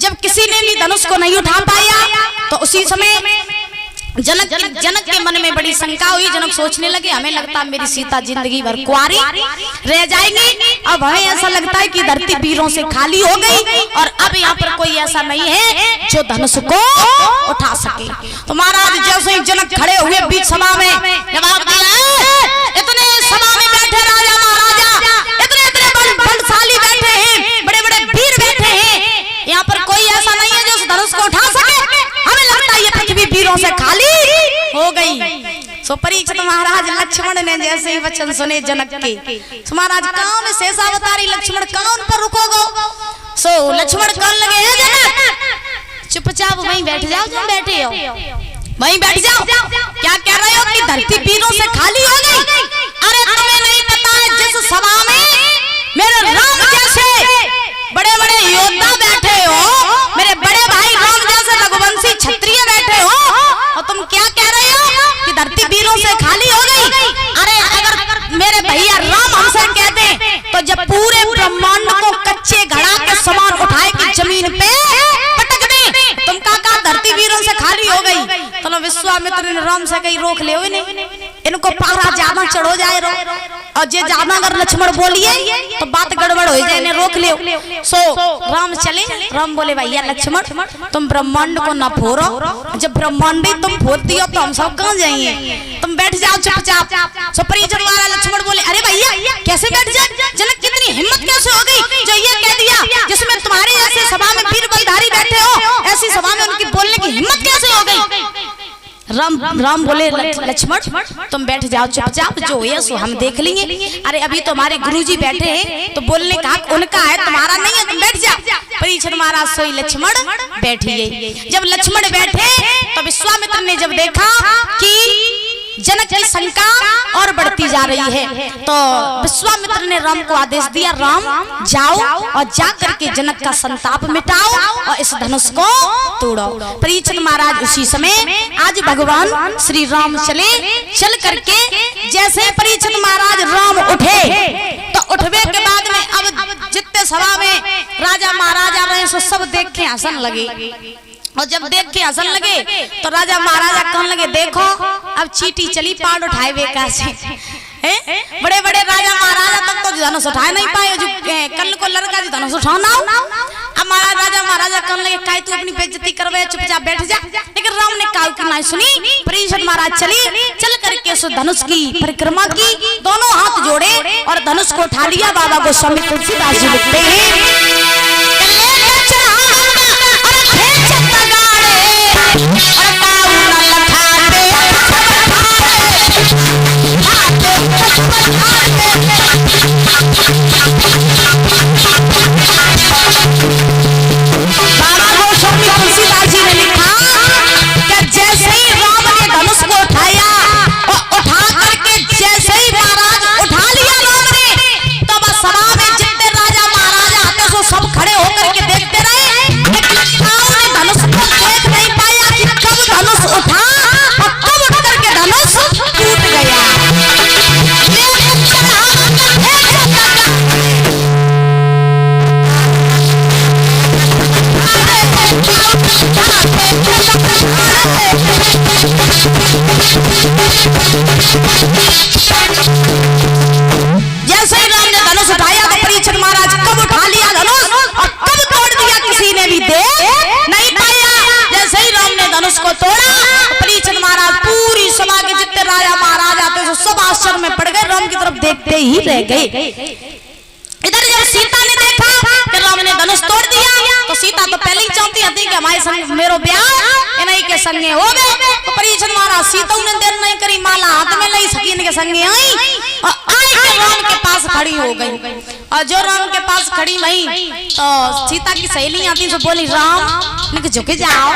जब किसी ने भी धनुष को नहीं उठा पाया तो उसी समय जनक के मन में बड़ी शंका हुई। जनक सोचने लगे हमें लगता है मेरी सीता जिंदगी भर कुंवारी रह जाएंगी। अब हमें ऐसा लगता है कि धरती वीरों से खाली हो गई और अब यहाँ पर कोई ऐसा नहीं है जो धनुष को उठा सके। तो महाराज जैसे ही जनक खड़े हुए बीच सभा में जवाब दिया, इतने सभा में बैठे राजा महाराजा, इतने इतने बलशाली बैठे हैं, बड़े बड़े वीर बैठे हैं, यहाँ पर कोई ऐसा नहीं है जो उस धनुष को उठा सके। हमें लगता है ये पृथ्वी वीरों से खाली हो गई। सो परीक्षित महाराज लक्ष्मण ने जैसे ही वचन सुने जनक के, सो महाराज काम में शेषावतारी लक्ष्मण कौन पर रुकोगो। सो लक्ष्मण कहने लगे हे जनक चुपचाप वहीं बैठ जाओ, तुम बैठे हो वहीं बैठ जाओ। क्या कह रहे हो कि धरती वीरों से खाली हो गई? अरे तुम्हें नहीं पता है जिस सभा में मेरे राम जैसे बड़े बड़े योद्धा बैठे हो, मेरे बड़े भाई राम जैसे रघुवंशी क्षत्रिय बैठे हो, और तुम क्या कह रहे हो कि धरती वीरों से खाली हो गई? अरे अगर मेरे भैया राम हमसे कहते तो जब पूरे ब्रह्मांड को कच्चे घड़ा के समान उठाए कि जमीन पे पटक दे, तुम कहा धरती वीरों से खाली हो गई। तो विश्वामित्र ने राम से कहीं रोक ले नहीं, इनको पारा ज्यादा चढ़ो जाए रो, और जे ज्यादा अगर लक्ष्मण बोलिए तो बात गड़बड़ हो जाए, इन्हें रोक ले। सो राम चले, राम बोले भैया लक्ष्मण तुम ब्रह्मांड को न फोड़ो, जब ब्रह्मांड ही तुम फोड़ दियो तो हम सब कहाँ जाएंगे, तुम बैठ जाओ चुपचाप। सो परिजन वाला लक्ष्मण बोले अरे भैया कैसे बैठ जाए, जनक कितनी हिम्मत कैसे हो गई जो ये कह दिया जिसमें तुम्हारे ऐसे सभा में वीर बलधारी बैठे हो, ऐसी सभा में उनकी बोलने की हिम्मत कैसे हो गई। राम बोले लक्ष्मण तुम बैठ जाओ चुपचाप, जो है सो हम देख लेंगे। अरे अभी तो हमारे गुरुजी बैठे हैं तो बोलने का हक उनका है, तुम्हारा नहीं है, तुम बैठ जाओ। परीक्षित महाराज सोई लक्ष्मण बैठिए। जब लक्ष्मण बैठे तो विश्वामित्र ने जब देखा कि जनक की शंका और बढ़ती जा रही है तो विश्वामित्र ने राम को आदेश दिया, राम जाओ और जा करके जनक का संताप मिटाओ और इस धनुष को तोड़ो। परीक्षित महाराज उसी समय आज भगवान श्री राम चल करके जैसे परीक्षित महाराज राम उठे तो उठवे के बाद में अब जितने सभा में राजा महाराजा रहे सो सब देख के हंसन लगे, और जब देख के हंसन लगे तो राजा महाराजा कहने लगे देखो अब चीटी चली पाड़ उठाए बेकार से। बड़े बड़े राजा महाराजा तक तो धनुष उठाए नहीं पाए, जो कल को लड़का जो धनुष उठाना हो। अब राजा महाराजा कहने लगे काहे तू अपनी बेइज्जती करवे, चुपचाप बैठ जा। लेकिन राम ने काल की नहीं सुनी। परीक्षित महाराज चल करके उस धनुष की परिक्रमा की, दोनों हाथ जोड़े और धनुष को उठा लिया। बाबा गोस्वामी तुलसीदास जी लिखते हैं जैसे ही राम ने धनुष उठाया तो परीक्षित महाराज कब उठा लिया धनुष और कब तोड़ दिया किसी ने भी देख नहीं पाया। जैसे ही राम ने धनुष को तोड़ा परीक्षित महाराज पूरी सभा के जितने राजा महाराजा थे सब आश्चर्य में पड़ गए, राम की तरफ देखते ही रह गए। इधर जब सीता ने देखा कि राम ने धनुष तोड़ दिया तो सीता तो पहले ही चाहती थी कि हमारे संग मेरो ब्याह इन्हीं के संगे हो गए। तो परीक्षित महाराज सीता ने देर नहीं करी, माला हाथ में लाई सकीन के संगे आई और आई के राम के पास खड़ी हो गई। और जो राम के पास खड़ी वही तो सीता की सहेली आती तो बोली राम झुक जाओ।